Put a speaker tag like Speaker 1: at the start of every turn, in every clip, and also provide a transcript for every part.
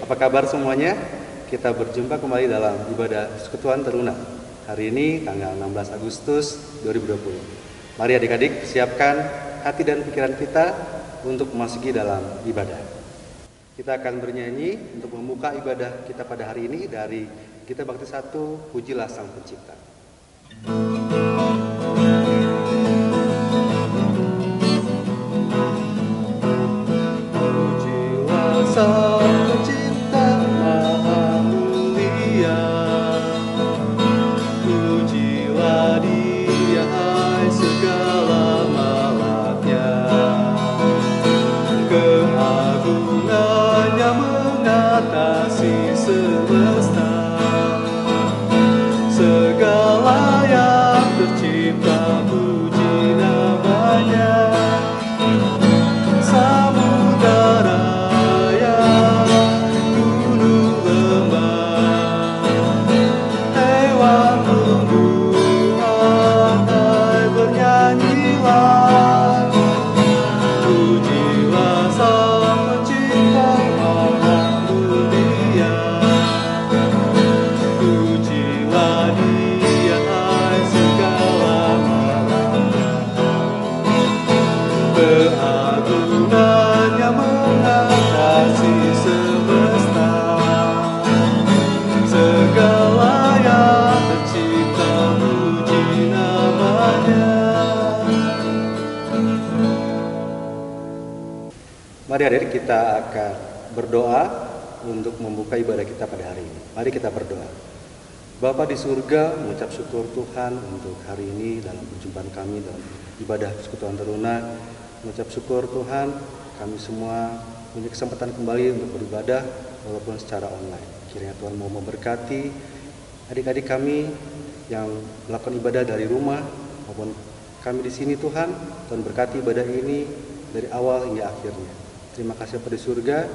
Speaker 1: Apa kabar semuanya? Kita berjumpa kembali dalam ibadah Persekutuan Teruna. Hari ini tanggal 16 Agustus 2020. Mari adik-adik siapkan hati dan pikiran kita untuk memasuki dalam ibadah. Kita akan bernyanyi untuk membuka ibadah kita pada hari ini dari Gita Bakti 1, Pujilah Sang Pencipta. Pujilah Sang Pencipta Maha Mulia, pujilah Dia hai segala malaknya. Keagungannya mengatasi semesta, segala yang tercipta puji namanya. Samudara ya, gunung lembah, hewan tumbuhan, hai bernyanyilah. Pujilah Sang Pencipta Maha Mulia, pujilah Dia hai segala malaknya. Keagungannya mengatasi semesta, segala yang tercipta puji namanya. Mari adik kita akan berdoa untuk membuka ibadah kita pada hari ini. Mari kita berdoa. Bapa di surga, mengucap syukur Tuhan untuk hari ini dalam perjumpaan kami dalam ibadah Persekutuan Teruna. Mengucap syukur Tuhan, kami semua punya kesempatan kembali untuk beribadah walaupun secara online. Kiranya Tuhan mau memberkati adik-adik kami yang melakukan ibadah dari rumah maupun kami di sini Tuhan. Tuhan berkati ibadah ini dari awal hingga akhirnya. Terima kasih Bapa di surga.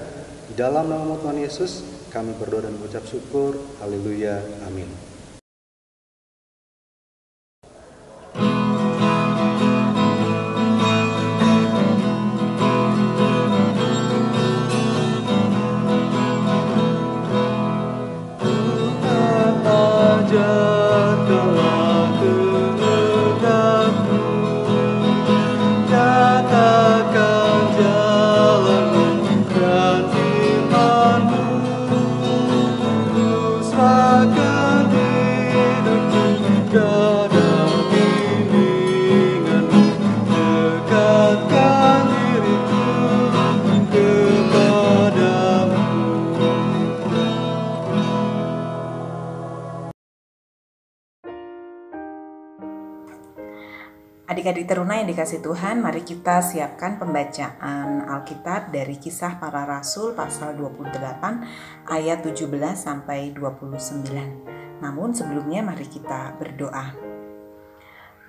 Speaker 1: Di dalam nama Tuhan Yesus kami berdoa dan mengucap syukur. Haleluya. Amin.
Speaker 2: Adik-adik teruna yang dikasih Tuhan, mari kita siapkan pembacaan Alkitab dari Kisah Para Rasul pasal 28 ayat 17 sampai 29. Namun sebelumnya mari kita berdoa.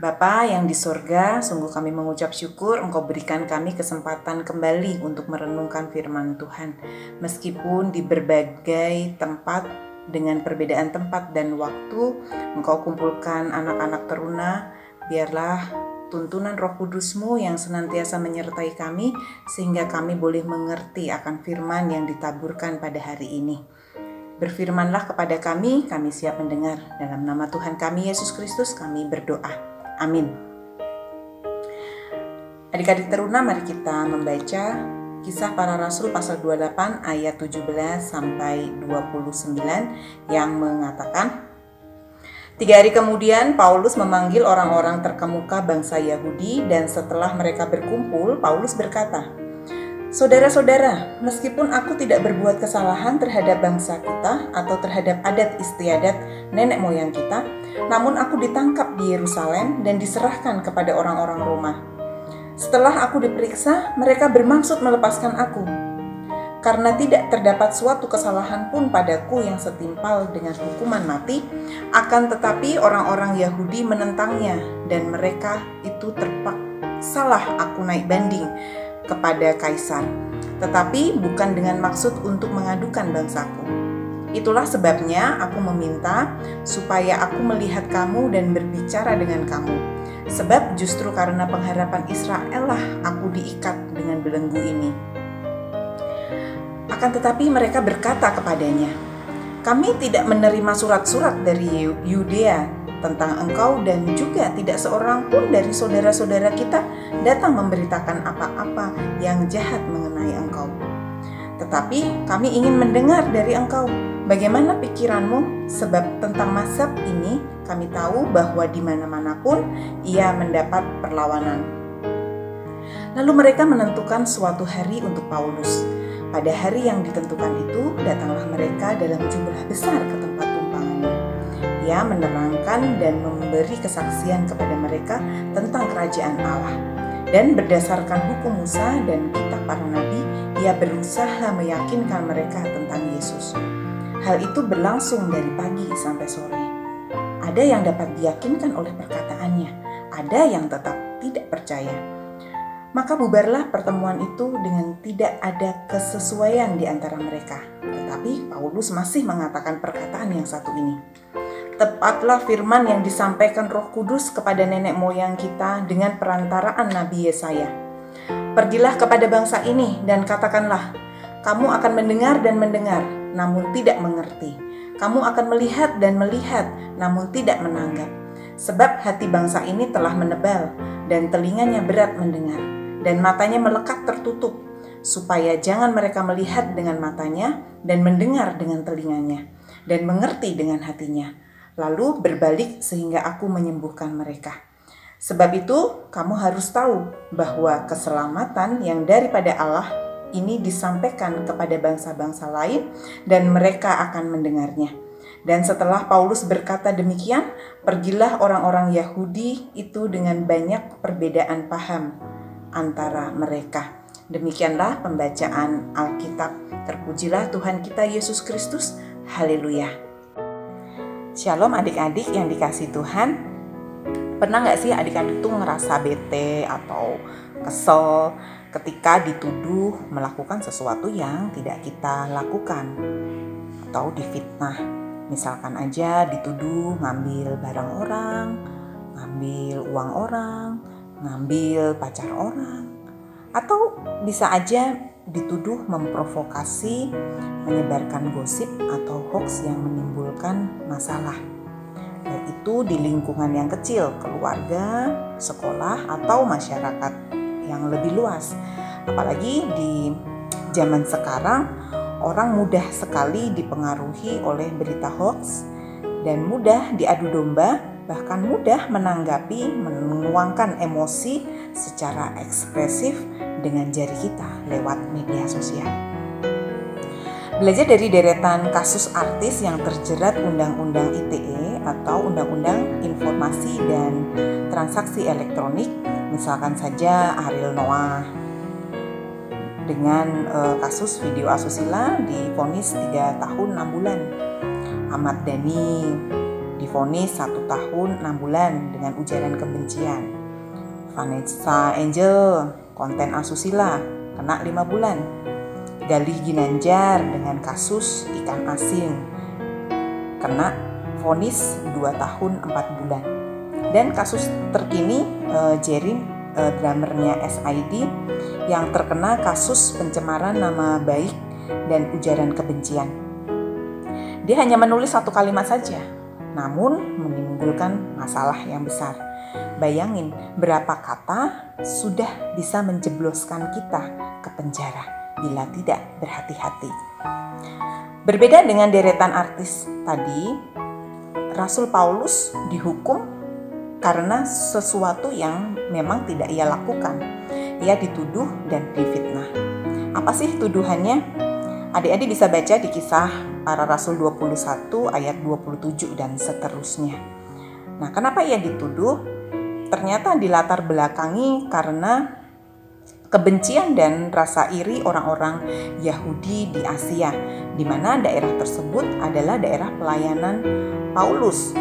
Speaker 2: Bapa yang di surga, sungguh kami mengucap syukur Engkau berikan kami kesempatan kembali untuk merenungkan firman Tuhan. Meskipun di berbagai tempat dengan perbedaan tempat dan waktu, Engkau kumpulkan anak-anak teruna, biarlah tuntunan Roh Kudus-Mu yang senantiasa menyertai kami sehingga kami boleh mengerti akan firman yang ditaburkan pada hari ini. Berfirmanlah kepada kami siap mendengar. Dalam nama Tuhan kami Yesus Kristus kami berdoa. Amin. Adik-adik teruna, mari kita membaca Kisah Para Rasul pasal 28 ayat 17 sampai 29 yang mengatakan, 3 hari kemudian Paulus memanggil orang-orang terkemuka bangsa Yahudi dan setelah mereka berkumpul, Paulus berkata, "Saudara-saudara, meskipun aku tidak berbuat kesalahan terhadap bangsa kita atau terhadap adat istiadat nenek moyang kita, namun aku ditangkap di Yerusalem dan diserahkan kepada orang-orang Roma. Setelah aku diperiksa, mereka bermaksud melepaskan aku. Karena tidak terdapat suatu kesalahan pun padaku yang setimpal dengan hukuman mati, akan tetapi orang-orang Yahudi menentangnya dan mereka itu terpaksalah aku naik banding kepada Kaisar, tetapi bukan dengan maksud untuk mengadukan bangsaku. Itulah sebabnya aku meminta supaya aku melihat kamu dan berbicara dengan kamu, sebab justru karena pengharapan Israel lah aku diikat dengan belenggu ini. Akan tetapi mereka berkata kepadanya, "Kami tidak menerima surat-surat dari Yudea tentang engkau, dan juga tidak seorang pun dari saudara-saudara kita datang memberitakan apa-apa yang jahat mengenai engkau. Tetapi kami ingin mendengar dari engkau bagaimana pikiranmu, sebab tentang mazhab ini kami tahu bahwa di mana-mana pun ia mendapat perlawanan." Lalu mereka menentukan suatu hari untuk Paulus. Pada hari yang ditentukan itu, datanglah mereka dalam jumlah besar ke tempat tumpangannya. Ia menerangkan dan memberi kesaksian kepada mereka tentang kerajaan Allah. Dan berdasarkan hukum Musa dan kitab para nabi, ia berusaha meyakinkan mereka tentang Yesus. Hal itu berlangsung dari pagi sampai sore. Ada yang dapat diyakinkan oleh perkataannya, ada yang tetap tidak percaya. Maka bubarlah pertemuan itu dengan tidak ada kesesuaian di antara mereka. Tetapi Paulus masih mengatakan perkataan yang satu ini. "Tepatlah firman yang disampaikan Roh Kudus kepada nenek moyang kita dengan perantaraan Nabi Yesaya. Pergilah kepada bangsa ini dan katakanlah, kamu akan mendengar dan mendengar, namun tidak mengerti. Kamu akan melihat dan melihat, namun tidak menanggap. Sebab hati bangsa ini telah menebal, dan telinganya berat mendengar, dan matanya melekat tertutup, supaya jangan mereka melihat dengan matanya, dan mendengar dengan telinganya, dan mengerti dengan hatinya, lalu berbalik sehingga aku menyembuhkan mereka. Sebab itu kamu harus tahu bahwa keselamatan yang daripada Allah ini disampaikan kepada bangsa-bangsa lain, dan mereka akan mendengarnya." Dan setelah Paulus berkata demikian, pergilah orang-orang Yahudi itu dengan banyak perbedaan paham antara mereka. Demikianlah pembacaan Alkitab. Terpujilah Tuhan kita Yesus Kristus. Haleluya. Shalom adik-adik yang dikasihi Tuhan. Pernah gak sih adik-adik itu ngerasa bete atau kesel ketika dituduh melakukan sesuatu yang tidak kita lakukan atau difitnah? Misalkan aja dituduh ngambil barang orang, ngambil uang orang, ngambil pacar orang, atau bisa aja dituduh memprovokasi, menyebarkan gosip atau hoaks yang menimbulkan masalah. Baik itu di lingkungan yang kecil, keluarga, sekolah, atau masyarakat yang lebih luas. Apalagi di zaman sekarang, orang mudah sekali dipengaruhi oleh berita hoaks dan mudah diadu domba, bahkan mudah menanggapi, menuangkan emosi secara ekspresif dengan jari kita lewat media sosial. Belajar dari deretan kasus artis yang terjerat Undang-Undang ITE atau Undang-Undang Informasi dan Transaksi Elektronik, misalkan saja Ariel Noah dengan kasus video asusila divonis 3 tahun 6 bulan. Ahmad Dhani divonis 1 tahun 6 bulan dengan ujaran kebencian. Vanessa Angel konten asusila kena 5 bulan. Galih Ginanjar dengan kasus ikan asin kena vonis 2 tahun 4 bulan. Dan kasus terkini Jerin, drummernya SID yang terkena kasus pencemaran nama baik dan ujaran kebencian. Dia hanya menulis 1 kalimat saja, namun menimbulkan masalah yang besar. Bayangin berapa kata sudah bisa menjebloskan kita ke penjara bila tidak berhati-hati. Berbeda dengan deretan artis tadi, Rasul Paulus dihukum karena sesuatu yang memang tidak ia lakukan. Ia dituduh dan difitnah. Apa sih tuduhannya? Adik-adik bisa baca di Kisah Para Rasul 21 ayat 27 dan seterusnya. Nah, kenapa ia dituduh? Ternyata dilatar belakangi karena kebencian dan rasa iri orang-orang Yahudi di Asia, di mana daerah tersebut adalah daerah pelayanan Paulus.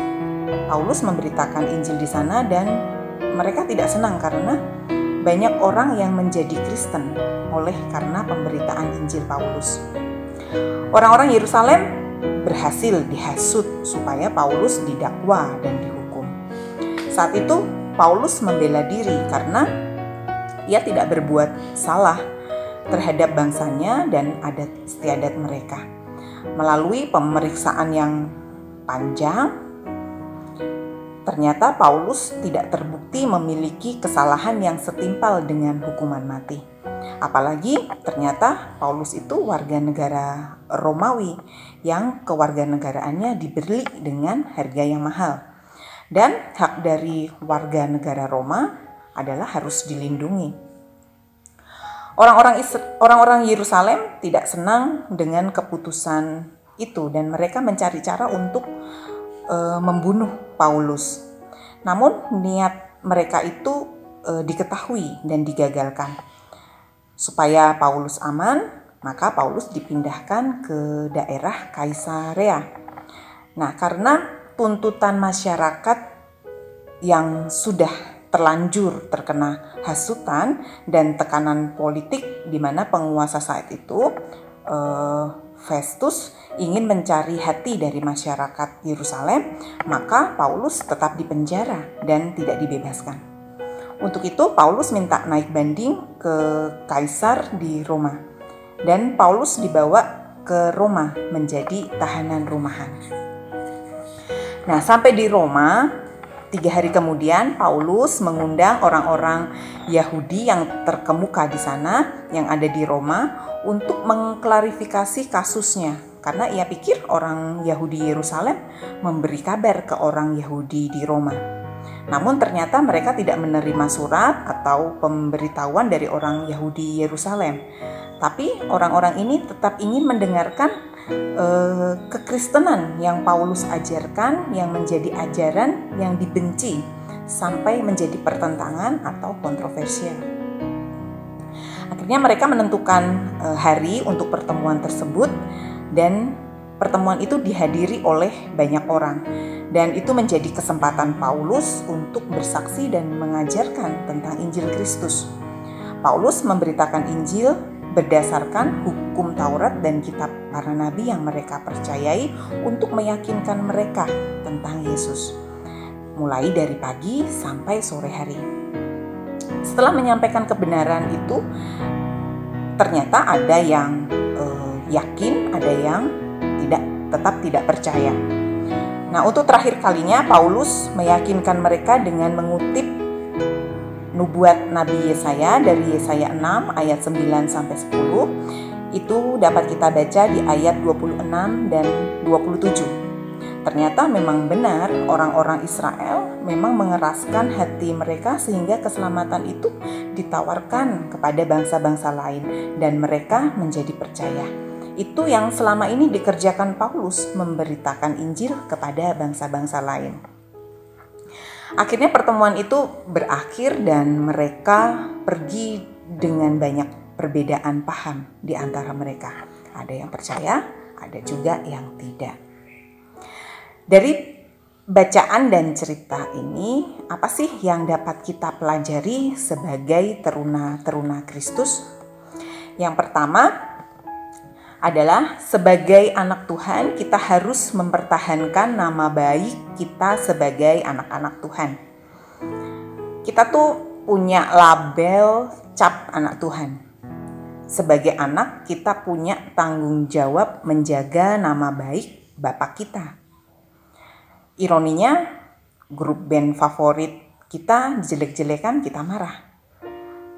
Speaker 2: Paulus memberitakan Injil di sana dan mereka tidak senang karena banyak orang yang menjadi Kristen oleh karena pemberitaan Injil Paulus. Orang-orang Yerusalem berhasil dihasut supaya Paulus didakwa dan dihukum. Saat itu Paulus membela diri karena ia tidak berbuat salah. terhadap bangsanya dan adat istiadat mereka. Melalui pemeriksaan yang panjang, ternyata Paulus tidak terbukti memiliki kesalahan yang setimpal dengan hukuman mati. Apalagi ternyata Paulus itu warga negara Romawi yang kewarganegaraannya dibeli dengan harga yang mahal. Dan hak dari warga negara Roma adalah harus dilindungi. Orang-orang Yerusalem tidak senang dengan keputusan itu dan mereka mencari cara untuk membunuh Paulus. Namun niat mereka itu diketahui dan digagalkan. Supaya Paulus aman, maka Paulus dipindahkan ke daerah Kaisarea. Nah, karena tuntutan masyarakat yang sudah terlanjur terkena hasutan dan tekanan politik, di mana penguasa saat itu Festus ingin mencari hati dari masyarakat Yerusalem, maka Paulus tetap dipenjara dan tidak dibebaskan. Untuk itu Paulus minta naik banding ke Kaisar di Roma, dan Paulus dibawa ke Roma menjadi tahanan rumahan. Nah, sampai di Roma, 3 hari kemudian Paulus mengundang orang-orang Yahudi yang terkemuka di sana, yang ada di Roma, untuk mengklarifikasi kasusnya. Karena ia pikir orang Yahudi Yerusalem memberi kabar ke orang Yahudi di Roma. Namun ternyata mereka tidak menerima surat atau pemberitahuan dari orang Yahudi Yerusalem. Tapi orang-orang ini tetap ingin mendengarkan kekristenan yang Paulus ajarkan, yang menjadi ajaran yang dibenci sampai menjadi pertentangan atau kontroversial. Akhirnya mereka menentukan hari untuk pertemuan tersebut, dan pertemuan itu dihadiri oleh banyak orang, dan itu menjadi kesempatan Paulus untuk bersaksi dan mengajarkan tentang Injil Kristus. Paulus memberitakan Injil berdasarkan hukum Taurat dan kitab para nabi yang mereka percayai untuk meyakinkan mereka tentang Yesus, mulai dari pagi sampai sore hari. Setelah menyampaikan kebenaran itu, ternyata ada yang yakin, ada yang tetap tidak percaya. Nah, untuk terakhir kalinya Paulus meyakinkan mereka dengan mengutip nubuat Nabi Yesaya dari Yesaya 6 ayat 9 sampai 10. Itu dapat kita baca di ayat 26 dan 27. Ternyata memang benar orang-orang Israel memang mengeraskan hati mereka sehingga keselamatan itu ditawarkan kepada bangsa-bangsa lain dan mereka menjadi percaya. Itu yang selama ini dikerjakan Paulus, memberitakan Injil kepada bangsa-bangsa lain. Akhirnya pertemuan itu berakhir dan mereka pergi dengan banyak perbedaan paham di antara mereka. Ada yang percaya, ada juga yang tidak. Dari bacaan dan cerita ini, apa sih yang dapat kita pelajari sebagai teruna-teruna Kristus? Yang pertama adalah sebagai anak Tuhan kita harus mempertahankan nama baik kita sebagai anak-anak Tuhan. Kita tuh punya label cap anak Tuhan. Sebagai anak kita punya tanggung jawab menjaga nama baik Bapak kita. Ironinya, grup band favorit kita dijelek-jelekan, kita marah.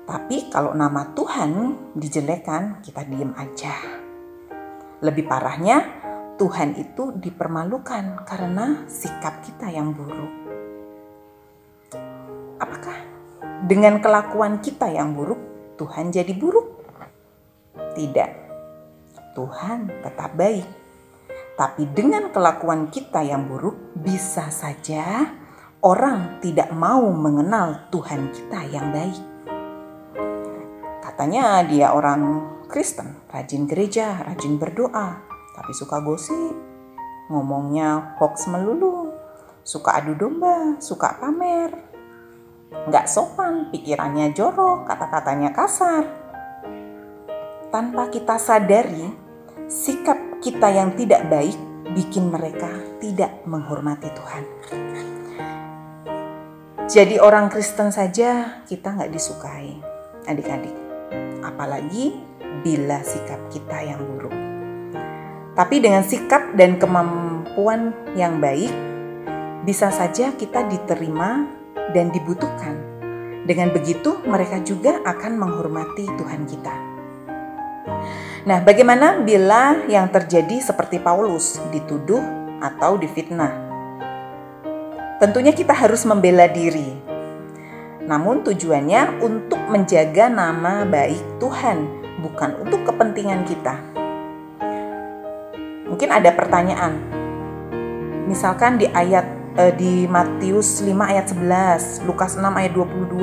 Speaker 2: Tapi kalau nama Tuhan dijelekan, kita diem aja. Lebih parahnya, Tuhan itu dipermalukan karena sikap kita yang buruk. Apakah dengan kelakuan kita yang buruk, Tuhan jadi buruk? Tidak. Tuhan tetap baik. Tapi dengan kelakuan kita yang buruk, bisa saja orang tidak mau mengenal Tuhan kita yang baik. Katanya dia orang Kristen, rajin gereja, rajin berdoa, tapi suka gosip, ngomongnya hoax melulu, suka adu domba, suka pamer, nggak sopan, pikirannya jorok, kata-katanya kasar. Tanpa kita sadari, sikap kita yang tidak baik bikin mereka tidak menghormati Tuhan. Jadi orang Kristen saja kita nggak disukai, adik-adik. Apalagi bila sikap kita yang buruk. Tapi dengan sikap dan kemampuan yang baik, bisa saja kita diterima dan dibutuhkan. Dengan begitu, mereka juga akan menghormati Tuhan kita. Nah, bagaimana bila yang terjadi seperti Paulus, dituduh atau difitnah? Tentunya kita harus membela diri. Namun tujuannya untuk menjaga nama baik Tuhan, bukan untuk kepentingan kita. Mungkin ada pertanyaan. Misalkan di Matius 5 ayat 11, Lukas 6 ayat 22,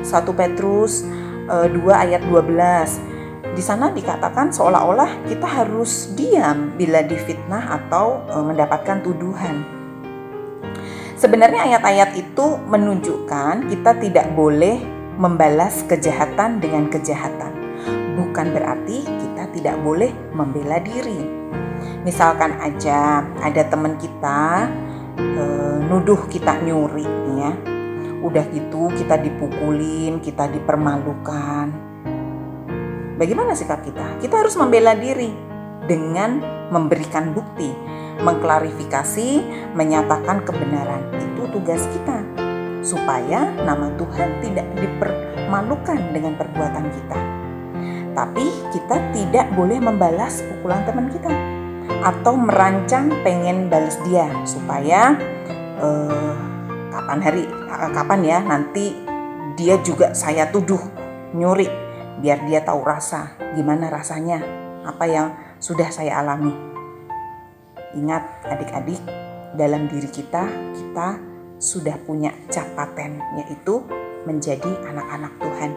Speaker 2: 1 Petrus 2 ayat 12. Di sana dikatakan seolah-olah kita harus diam bila difitnah atau mendapatkan tuduhan. Sebenarnya ayat-ayat itu menunjukkan kita tidak boleh membalas kejahatan dengan kejahatan. Bukan berarti kita tidak boleh membela diri. Misalkan aja ada teman kita nuduh kita nyuri ya. Udah gitu kita dipukulin, kita dipermalukan. Bagaimana sikap kita? Kita harus membela diri dengan memberikan bukti, mengklarifikasi, menyatakan kebenaran. Itu tugas kita, supaya nama Tuhan tidak dipermalukan dengan perbuatan kita. Tapi kita tidak boleh membalas pukulan teman kita atau merancang pengen balas dia, supaya kapan ya nanti dia juga saya tuduh nyuri. Biar dia tahu rasa, gimana rasanya, apa yang sudah saya alami. Ingat adik-adik, dalam diri kita sudah punya catatan, yaitu menjadi anak-anak Tuhan.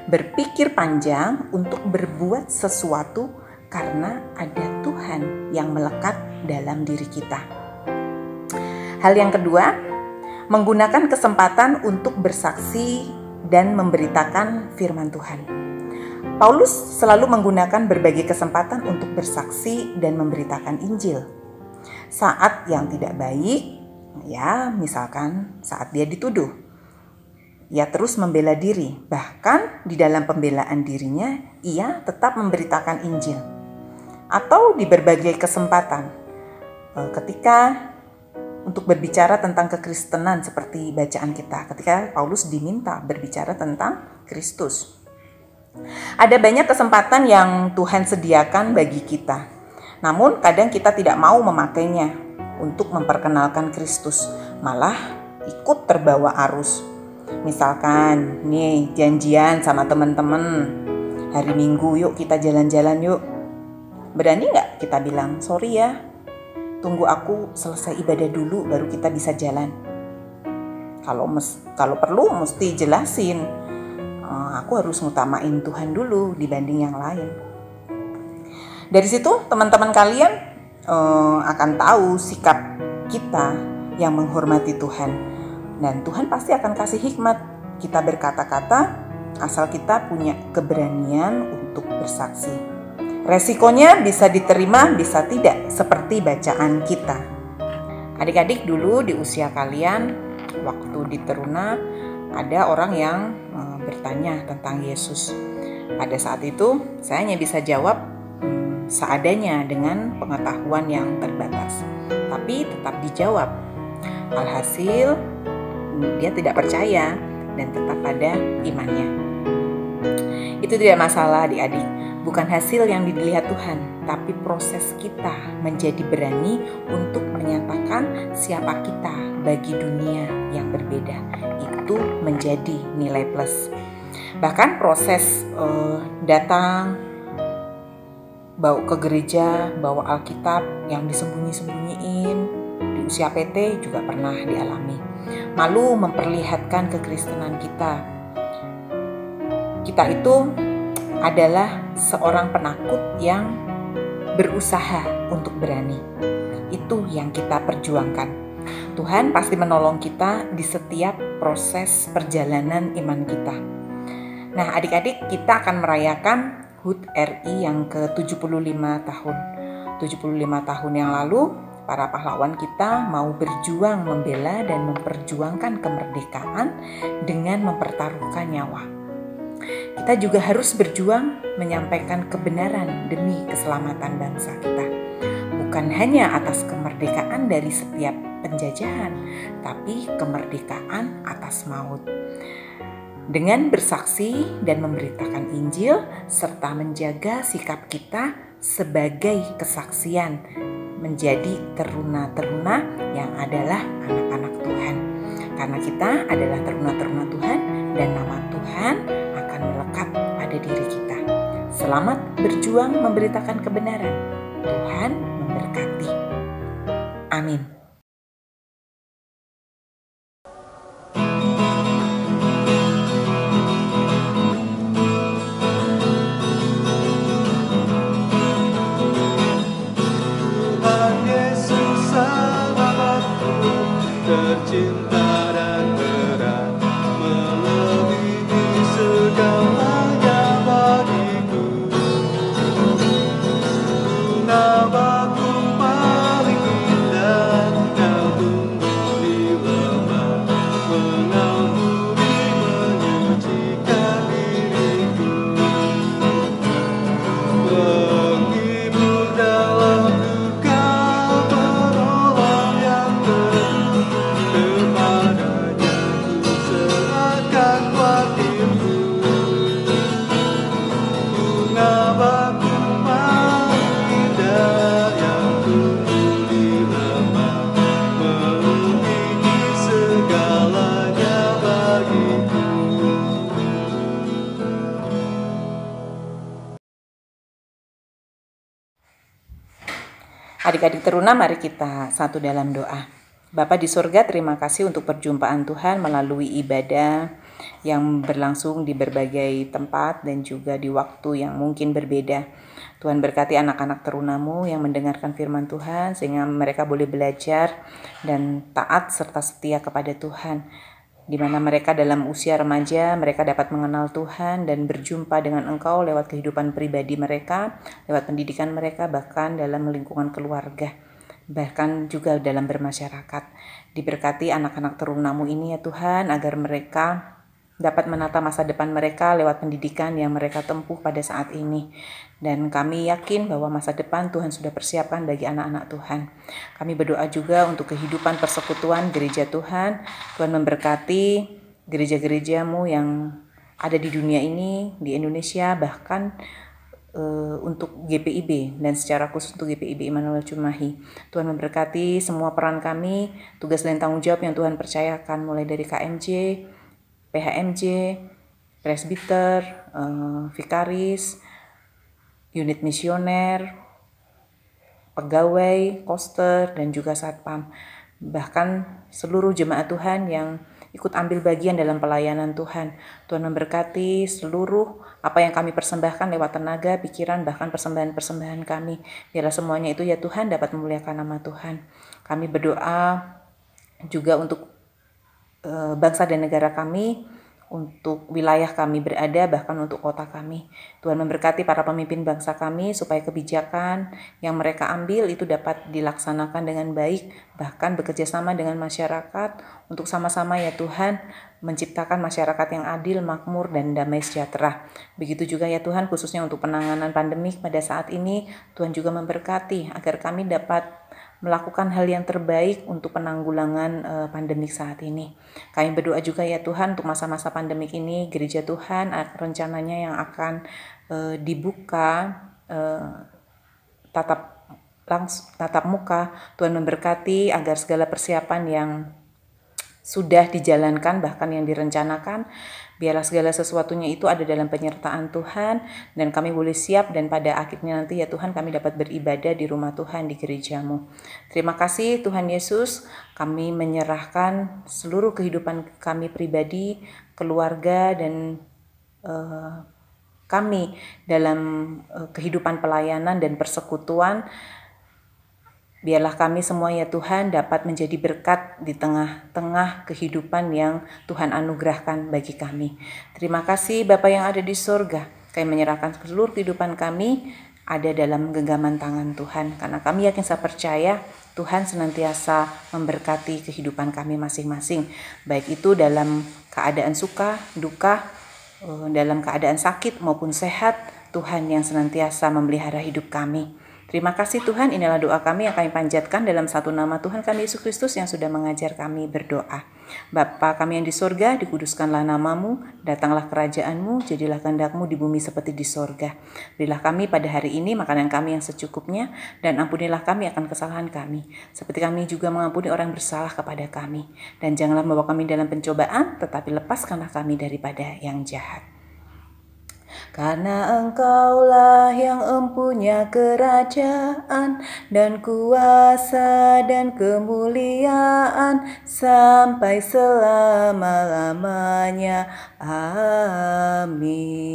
Speaker 2: Berpikir panjang untuk berbuat sesuatu karena ada Tuhan yang melekat dalam diri kita. Hal yang kedua, menggunakan kesempatan untuk bersaksi dan memberitakan firman Tuhan. Paulus selalu menggunakan berbagai kesempatan untuk bersaksi dan memberitakan Injil. Saat yang tidak baik, ya misalkan saat dia dituduh, ia terus membela diri. Bahkan di dalam pembelaan dirinya, ia tetap memberitakan Injil. Atau di berbagai kesempatan, ketika untuk berbicara tentang kekristenan seperti bacaan kita, ketika Paulus diminta berbicara tentang Kristus. Ada banyak kesempatan yang Tuhan sediakan bagi kita. Namun kadang kita tidak mau memakainya untuk memperkenalkan Kristus, malah ikut terbawa arus. Misalkan nih janjian sama teman-teman, hari Minggu yuk kita jalan-jalan yuk. Berani nggak kita bilang, sorry ya, tunggu aku selesai ibadah dulu baru kita bisa jalan. Kalau perlu mesti jelasin, aku harus ngutamain Tuhan dulu dibanding yang lain. Dari situ teman-teman kalian akan tahu sikap kita yang menghormati Tuhan. Dan Tuhan pasti akan kasih hikmat kita berkata-kata asal kita punya keberanian untuk bersaksi. Resikonya bisa diterima, bisa tidak, seperti bacaan kita. Adik-adik dulu di usia kalian, waktu di teruna, ada orang yang bertanya tentang Yesus. Pada saat itu saya hanya bisa jawab seadanya dengan pengetahuan yang terbatas. Tapi tetap dijawab. Alhasil dia tidak percaya dan tetap pada imannya. Itu tidak masalah adik-adik. Bukan hasil yang dilihat Tuhan, tapi proses kita menjadi berani untuk menyatakan siapa kita bagi dunia yang berbeda. Itu menjadi nilai plus. Bahkan proses datang, bawa ke gereja, bawa Alkitab yang disembunyi-sembunyiin di usia PT juga pernah dialami. Malu memperlihatkan kekristenan kita. Kita itu adalah seorang penakut yang berusaha untuk berani. Itu yang kita perjuangkan. Tuhan pasti menolong kita di setiap proses perjalanan iman kita. Nah, adik-adik, kita akan merayakan HUT RI yang ke-75 tahun. 75 tahun yang lalu, para pahlawan kita mau berjuang membela dan memperjuangkan kemerdekaan dengan mempertaruhkan nyawa. kita juga harus berjuang menyampaikan kebenaran demi keselamatan bangsa kita. Bukan hanya atas kemerdekaan dari setiap penjajahan, tapi kemerdekaan atas maut. Dengan bersaksi dan memberitakan Injil serta menjaga sikap kita sebagai kesaksian menjadi teruna-teruna yang adalah anak-anak Tuhan. Karena kita adalah teruna-teruna Tuhan dan nama Tuhan akan melekat pada diri kita. Selamat berjuang memberitakan kebenaran. Tuhan memberkati. Amin.
Speaker 1: Tercinta dan berat melebihi segalanya bagiku. Bunga bakung paling indah yang tumbuh di lembah mengampuni menyucikan diriku. Penghibur dalam duka, penolong yang teduh, kepadanya ku serahkan wakilku. Bunga bakung paling indah yang tumbuh di lembah melebihi segalanya bagiku.
Speaker 2: Adik-adik teruna, mari kita satu dalam doa. Bapa di surga, terima kasih untuk perjumpaan Tuhan melalui ibadah yang berlangsung di berbagai tempat dan juga di waktu yang mungkin berbeda. Tuhan berkati anak-anak terunamu yang mendengarkan firman Tuhan sehingga mereka boleh belajar dan taat serta setia kepada Tuhan. Di mana mereka dalam usia remaja, mereka dapat mengenal Tuhan dan berjumpa dengan Engkau lewat kehidupan pribadi mereka, lewat pendidikan mereka, bahkan dalam lingkungan keluarga, bahkan juga dalam bermasyarakat. Diberkati anak-anak terunamu ini ya Tuhan, agar mereka dapat menata masa depan mereka lewat pendidikan yang mereka tempuh pada saat ini. Dan kami yakin bahwa masa depan Tuhan sudah persiapkan bagi anak-anak Tuhan. Kami berdoa juga untuk kehidupan persekutuan gereja Tuhan. Tuhan memberkati gereja-gerejamu yang ada di dunia ini, di Indonesia, bahkan untuk GPIB dan secara khusus untuk GPIB Immanuel Cimahi. Tuhan memberkati semua peran kami, tugas dan tanggung jawab yang Tuhan percayakan, mulai dari KMJ, PHMJ, presbiter, vikaris, unit misioner, pegawai, koster, dan juga satpam. Bahkan seluruh jemaat Tuhan yang ikut ambil bagian dalam pelayanan Tuhan. Tuhan memberkati seluruh apa yang kami persembahkan lewat tenaga, pikiran, bahkan persembahan-persembahan kami. Biarlah semuanya itu ya Tuhan dapat memuliakan nama Tuhan. Kami berdoa juga untuk bangsa dan negara kami, untuk wilayah kami berada, bahkan untuk kota kami. Tuhan memberkati para pemimpin bangsa kami supaya kebijakan yang mereka ambil itu dapat dilaksanakan dengan baik, bahkan bekerja sama dengan masyarakat untuk sama-sama ya Tuhan menciptakan masyarakat yang adil, makmur, dan damai sejahtera. Begitu juga ya Tuhan khususnya untuk penanganan pandemik pada saat ini, Tuhan juga memberkati agar kami dapat melakukan hal yang terbaik untuk penanggulangan pandemik saat ini. Kami berdoa juga ya Tuhan untuk masa-masa pandemik ini, gereja Tuhan rencananya yang akan dibuka tatap muka. Tuhan memberkati agar segala persiapan yang sudah dijalankan, bahkan yang direncanakan, biarlah segala sesuatunya itu ada dalam penyertaan Tuhan, dan kami boleh siap, dan pada akhirnya nanti ya Tuhan kami dapat beribadah di rumah Tuhan, di gerejamu. Terima kasih Tuhan Yesus, kami menyerahkan seluruh kehidupan kami pribadi, keluarga, dan kami dalam kehidupan pelayanan dan persekutuan. Biarlah kami semua ya Tuhan dapat menjadi berkat di tengah-tengah kehidupan yang Tuhan anugerahkan bagi kami. Terima kasih Bapa yang ada di surga. Kami menyerahkan seluruh kehidupan kami ada dalam genggaman tangan Tuhan. Karena kami yakin saya percaya Tuhan senantiasa memberkati kehidupan kami masing-masing. Baik itu dalam keadaan suka, duka, dalam keadaan sakit maupun sehat, Tuhan yang senantiasa memelihara hidup kami. Terima kasih Tuhan, inilah doa kami yang kami panjatkan dalam satu nama Tuhan kami Yesus Kristus yang sudah mengajar kami berdoa. Bapa kami yang di sorga, dikuduskanlah namamu, datanglah kerajaanmu, jadilah kehendak-Mu di bumi seperti di sorga. Berilah kami pada hari ini makanan kami yang secukupnya, dan ampunilah kami akan kesalahan kami, seperti kami juga mengampuni orang bersalah kepada kami. Dan janganlah membawa kami dalam pencobaan, tetapi lepaskanlah kami daripada yang jahat. Karena Engkaulah yang empunya kerajaan dan kuasa dan kemuliaan sampai selama-lamanya. Amin.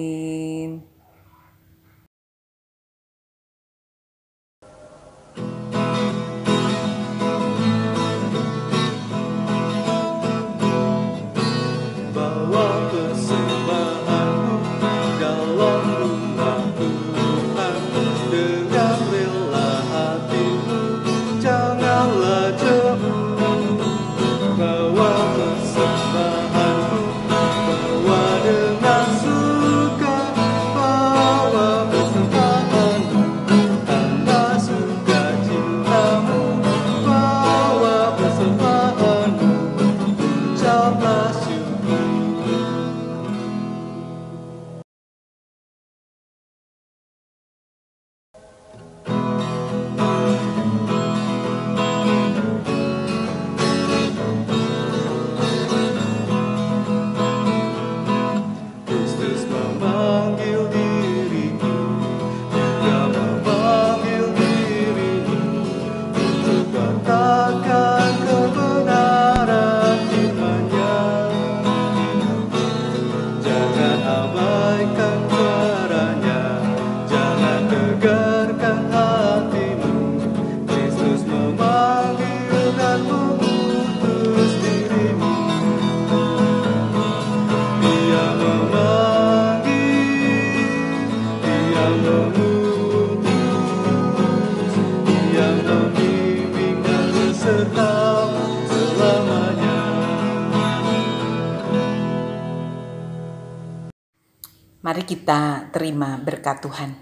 Speaker 2: Mari kita terima berkat Tuhan.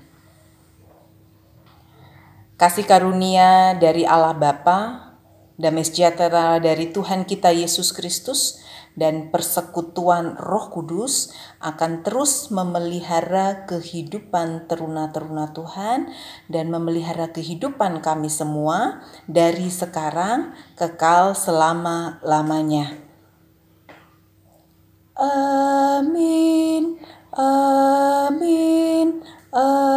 Speaker 2: Kasih karunia dari Allah Bapa, damai sejahtera dari Tuhan kita Yesus Kristus, dan persekutuan Roh Kudus akan terus memelihara kehidupan teruna-teruna Tuhan dan memelihara kehidupan kami semua dari sekarang kekal selama-lamanya. Amin. Amin. Amin.